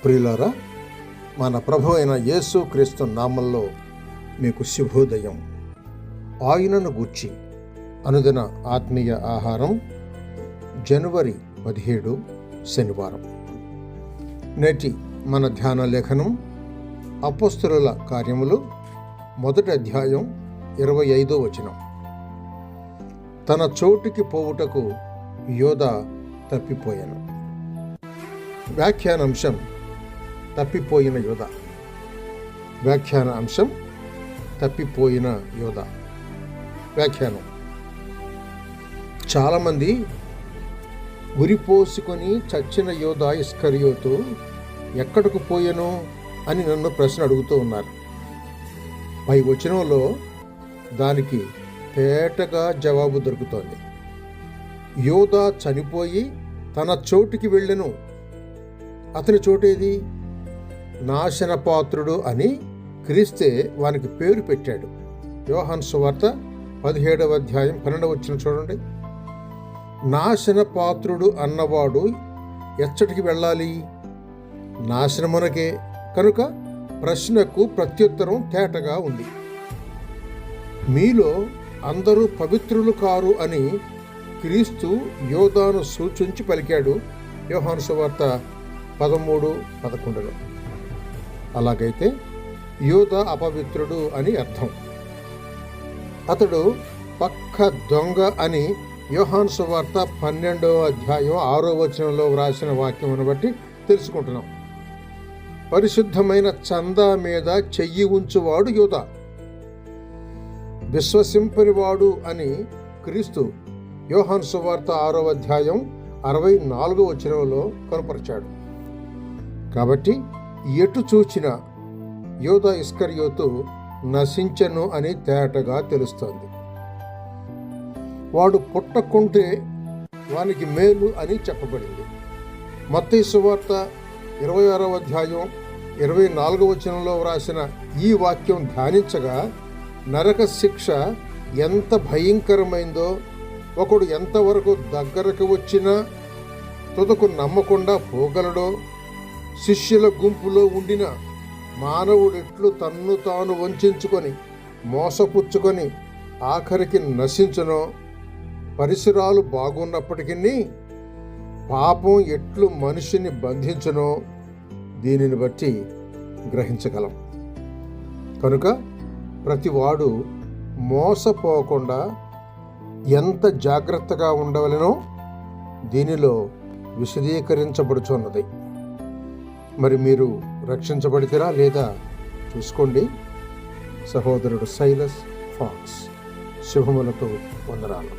ప్రియులారా, మన ప్రభు అయిన యేసు క్రీస్తు నామంలో మీకు శుభోదయం. ఆయనను గూర్చి అనుదిన ఆత్మీయ ఆహారం, జనవరి 17 శనివారం. నేటి మన ధ్యాన లేఖనం అపోస్తలుల కార్యములు 1వ అధ్యాయం 25వ వచనం. తన చోటికి పోవుటకు యోధ తప్పిపోయాను. వ్యాఖ్యానాంశం తప్పిపోయిన యోధ. వ్యాఖ్యాన అంశం తప్పిపోయిన యోధ. వ్యాఖ్యానం: చాలామంది ఉరిపోసుకొని చచ్చిన యోధ ఇస్కరియోతు ఎక్కడికి పోయెను అని నన్ను ప్రశ్న అడుగుతూ ఉన్నారు. పై వచనంలో దానికి తేటగా జవాబు దొరుకుతోంది. యోధ చనిపోయి తన చోటికి వెళ్ళెను. అతని చోటేది? నాశనపాత్రుడు అని క్రీస్తే వానికి పేరు పెట్టాడు. యోహాను సువార్త 17వ అధ్యాయం 12వ వచనం చూడండి. నాశనపాత్రుడు అన్నవాడు ఎచ్చటికి వెళ్ళాలి? నాశనమునకే. కనుక ప్రశ్నకు ప్రత్యుత్తరం తేటగా ఉంది. మీలో అందరూ పవిత్రులు కారు అని క్రీస్తు యోధాను సూచించి పలికాడు. యోహాను సువార్త 13:11. అలాగైతే యోధ అపవిత్రుడు అని అర్థం. అతడు పక్క దొంగ అని యోహాను సువార్త 12వ అధ్యాయం 6వ వచనంలో వ్రాసిన వాక్యమును బట్టి తెలుసుకుంటున్నాం. పరిశుద్ధమైన చందా మీద చెయ్యి ఉంచువాడు యోధ. విశ్వసింపనివాడు అని క్రీస్తు యోహాను సువార్త 6వ అధ్యాయం 64వ వచనంలో కనపరిచాడు. కాబట్టి ఎటు చూచిన యోధ ఇస్కరియోతు నశించెను అని తేటగా తెలుస్తోంది. వాడు పుట్టకుంటే వానికి మేలు అని చెప్పబడింది. మత్తయి సువార్త 26వ అధ్యాయం 24వ వచనంలో వ్రాసిన ఈ వాక్యం ధ్యానించగా నరక శిక్ష ఎంత భయంకరమైందో, ఒకడు ఎంతవరకు దగ్గరకు వచ్చినా తుదకు నమ్మకుండా పోగలడో, శిష్యుల గుంపులో ఉండిన మానవుడెట్లు తన్ను తాను వంచుకొని మోసపుచ్చుకొని ఆఖరికి నశించునో, పరిసరాలు బాగున్నప్పటికీ పాపం ఎట్లు మనిషిని బంధించునో దీనిని బట్టి గ్రహించగలం. కనుక ప్రతివాడు మోసపోకుండా ఎంత జాగ్రత్తగా ఉండవలెనో దీనిలో విశదీకరించబడుచున్నది. మరి మీరు రక్షించబడితేరా లేదా చూసుకోండి. సహోదరుడు సైలస్ ఫాక్స్. శుభములతో వందనాలు.